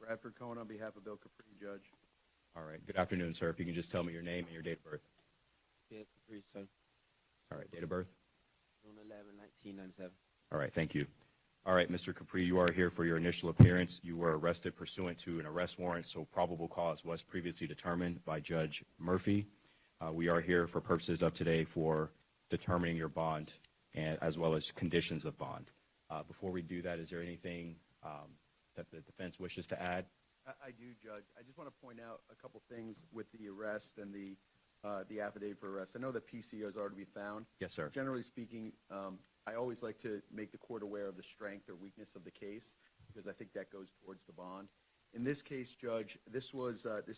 Bradford Cohen on behalf of Bill Capri, Judge. All right. Good afternoon, sir. If you can just tell me your name and your date of birth. Bill Capri, sir. All right. Date of birth. June 11, 1997. All right. Thank you. All right, Mr. Capri, you are here for your initial appearance. You were arrested pursuant to an arrest warrant, so probable cause was previously determined by Judge Murphy. We are here for purposes of today for determining your bond and as well as conditions of bond. Before we do that, is there anything that the defense wishes to add? I do, Judge. I just want to point out a couple things with the arrest and the affidavit for arrest. I know that PCOs are to be found. Yes, sir. Generally speaking, I always like to make the court aware of the strength or weakness of the case because I think that goes towards the bond. In this case, Judge, this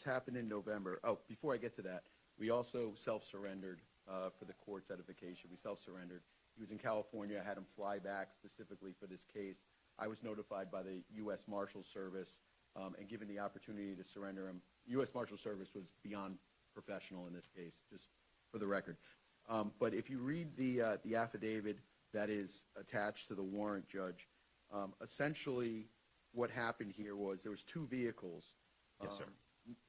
happened in November. Oh, before I get to that, we also self-surrendered for the court's edification. We self-surrendered. He was in California. I had him fly back specifically for this case. I was notified by the U.S. Marshal Service and given the opportunity to surrender him. U.S. Marshal Service was beyond professional in this case, just for the record. But if you read the affidavit that is attached to the warrant, Judge, essentially what happened here was there was two vehicles. Yes, sir.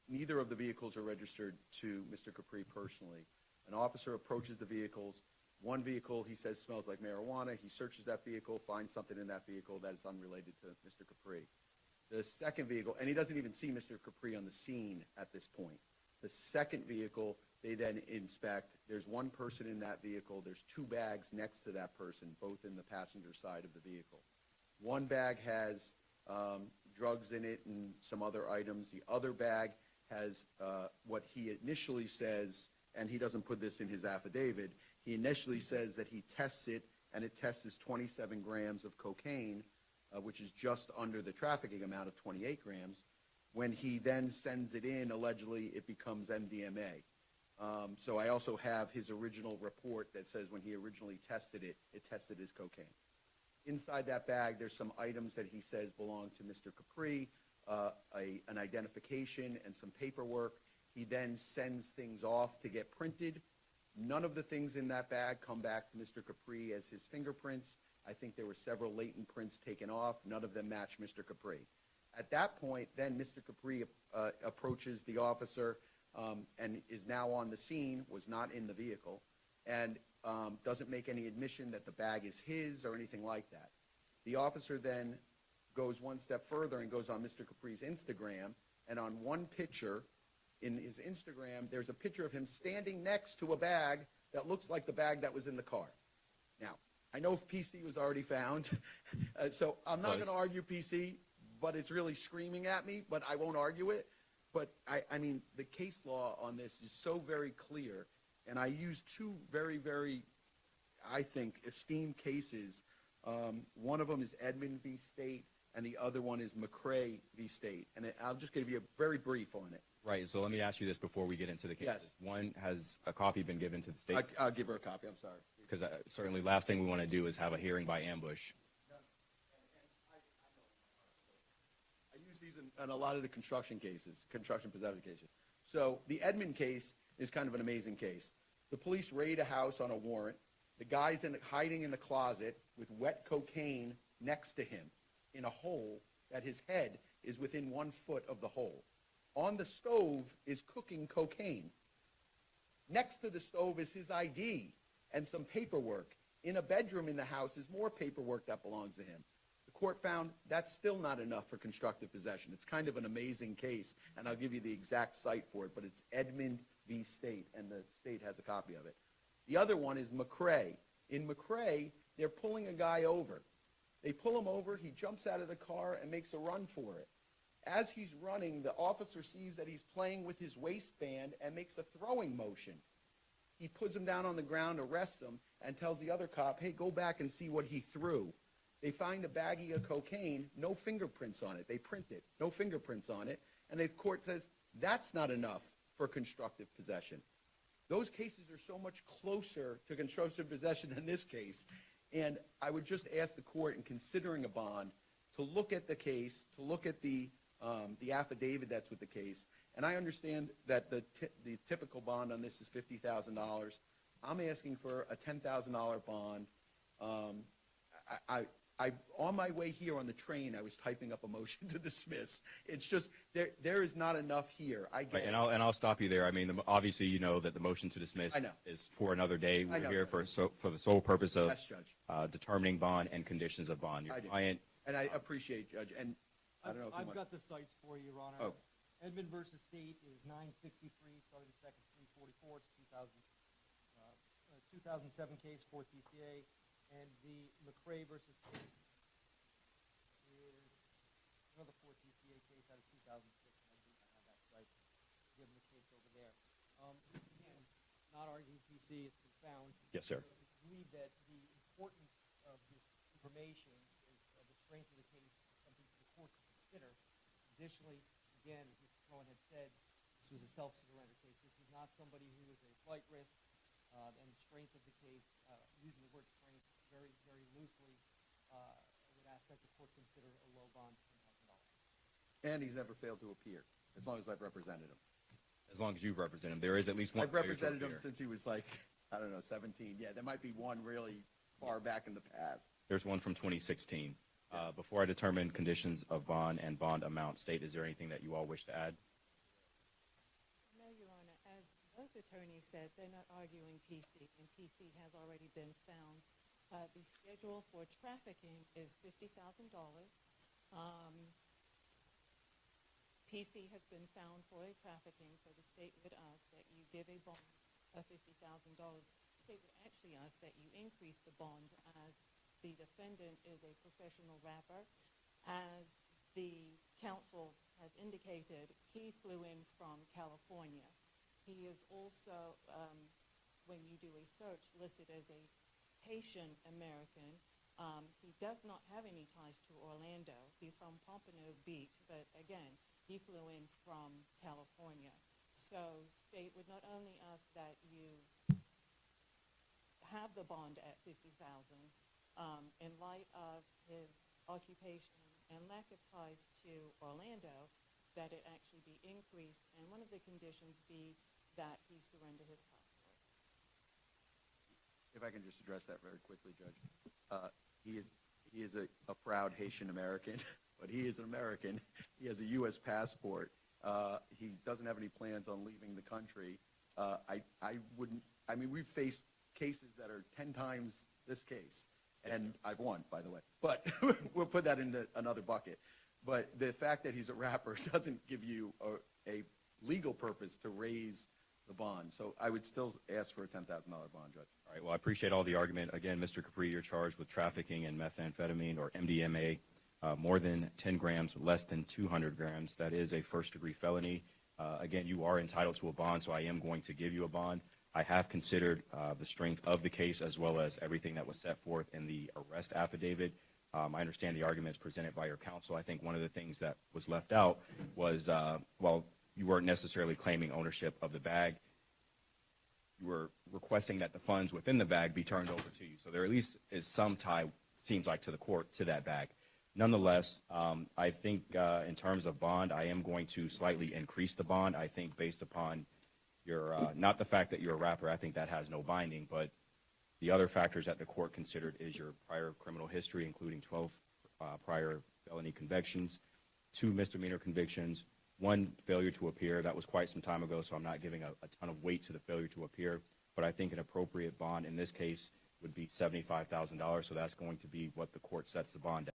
Neither of the vehicles are registered to Mr. Capri personally. An officer approaches the vehicles. One vehicle, he says, smells like marijuana. He searches that vehicle, finds something in that vehicle that is unrelated to Mr. Capri. The second vehicle, and he doesn't even see Mr. Capri on the scene at this point. The second vehicle, they then inspect. There's one person in that vehicle. There's two bags next to that person, both in the passenger side of the vehicle. One bag has drugs in it and some other items. The other bag has what he initially says, and he doesn't put this in his affidavit, he initially says that he tests it, and it tests as 27 grams of cocaine, which is just under the trafficking amount of 28 grams. When he then sends it in, allegedly, it becomes MDMA. So I also have his original report that says when he originally tested it, it tested as cocaine. Inside that bag, there's some items that he says belong to Mr. Capri, an identification and some paperwork. He then sends things off to get printed. None of the things in that bag come back to Mr. Capri as his fingerprints. I think there were several latent prints taken off. None of them match Mr. Capri. At that point, then Mr. Capri approaches the officer and is now on the scene, was not in the vehicle, and doesn't make any admission that the bag is his or anything like that. The officer then goes one step further and goes on Mr. Capri's Instagram, and on one picture in his Instagram, there's a picture of him standing next to a bag that looks like the bag that was in the car. Now, I know PC was already found, so I'm not going to argue PC, but it's really screaming at me, but I won't argue it. But, I mean, the case law on this is so very clear, and I use two very, very, I think, esteemed cases. One of them is Edmond v. State, and the other one is McCrae v. State. And I'll just give you a very brief on it. Right. So let me ask you this before we get into the cases. Yes. One, has a copy been given to the state? I'll give her a copy. I'm sorry. Because certainly last thing we want to do is have a hearing by ambush. I use these in a lot of the construction cases, construction possession cases. So the Edmond case is kind of an amazing case. The police raid a house on a warrant. The guy's hiding in the closet with wet cocaine next to him in a hole that his head is within 1 foot of the hole. On the stove is cooking cocaine. Next to the stove is his ID and some paperwork. In a bedroom in the house is more paperwork that belongs to him. The court found that's still not enough for constructive possession. It's kind of an amazing case, and I'll give you the exact site for it, but it's Edmond v. State, and the state has a copy of it. The other one is McCrae. In McCrae, they're pulling a guy over. They pull him over, he jumps out of the car and makes a run for it. As he's running, the officer sees that he's playing with his waistband and makes a throwing motion. He puts him down on the ground, arrests him, and tells the other cop, hey, go back and see what he threw. They find a baggie of cocaine, no fingerprints on it. They print it, no fingerprints on it. And the court says that's not enough for constructive possession. Those cases are so much closer to constructive possession than this case. And I would just ask the court, in considering a bond, to look at the case, to look at the affidavit that's with the case. And I understand that the typical bond on this is $50,000. I'm asking for a $10,000 bond. on my way here on the train, I was typing up a motion to dismiss. It's just, there is not enough here. I get Right, it. and I'll stop you there. I mean, obviously, you know that the motion to dismiss I know. is for another day. I We're know here that. for the sole purpose of Yes, Judge. determining bond and conditions of bond. Your I do. client, And I appreciate, Judge, and I don't know if you I've want. got the cites for you, Your Honor. Oh. Edmund versus State is 963, Southern Second 344. It's 2007 case, 4th DCA. And the McRae versus State is another 4th DCA case out of 2006. And I believe I have that cite, given the case over there. Again, not arguing PC, it's been found. Yes, sir. I believe that the importance of this information is the strength of the case, something for the court to consider. Additionally, again, as Mr. Cohen had said, this was a self-surrender case. This is not somebody who is a flight risk, and the strength of the case, using the word strength very, very loosely, I would ask that the court consider a low bond of $10,000. And he's never failed to appear, as long as I've represented him. as long as you represent him, there is at least one. I've represented him since he was like, I don't know, 17. Yeah, there might be one really far back in the past. There's one from 2016. Before I determine conditions of bond and bond amount, State, is there anything that you all wish to add? No, Your Honor. As both attorneys said, they're not arguing PC, and PC has already been found. The schedule for trafficking is $50,000. PC has been found for a trafficking, so the state would ask that you give a bond of $50,000. The state would actually ask that you increase the bond as the defendant is a professional rapper. As the counsel has indicated, he flew in from California. He is also, when you do a search, listed as a Haitian American. He does not have any ties to Orlando. He's from Pompano Beach, but again, he flew in from California. So state would not only ask that you have the bond at $50,000, in light of his occupation and lack of ties to Orlando, that it actually be increased, and one of the conditions be that he surrender his passport. If I can just address that very quickly, Judge. He is a proud Haitian American, but he is an American. He has a U.S. passport. He doesn't have any plans on leaving the country. I mean, we've faced cases that are 10 times this case, and I've won, by the way. But we'll put that into another bucket. But the fact that he's a rapper doesn't give you a legal purpose to raise the bond. So I would still ask for a $10,000 bond, Judge. All right, well, I appreciate all the argument. Again, Mr. Capri, you're charged with trafficking in methamphetamine or MDMA, more than 10 grams, less than 200 grams. That is a first-degree felony. Again, you are entitled to a bond, so I am going to give you a bond. I have considered the strength of the case as well as everything that was set forth in the arrest affidavit. I understand the arguments presented by your counsel. I think one of the things that was left out was, while you weren't necessarily claiming ownership of the bag, you were requesting that the funds within the bag be turned over to you. So there at least is some tie, seems like, to the court, to that bag. Nonetheless, I think in terms of bond, I am going to slightly increase the bond. I think based upon your, not the fact that you're a rapper, I think that has no binding, but the other factors that the court considered is your prior criminal history, including 12 prior felony convictions, 2 misdemeanor convictions, 1 failure to appear. That was quite some time ago, so I'm not giving a ton of weight to the failure to appear. But I think an appropriate bond in this case would be $75,000, so that's going to be what the court sets the bond at.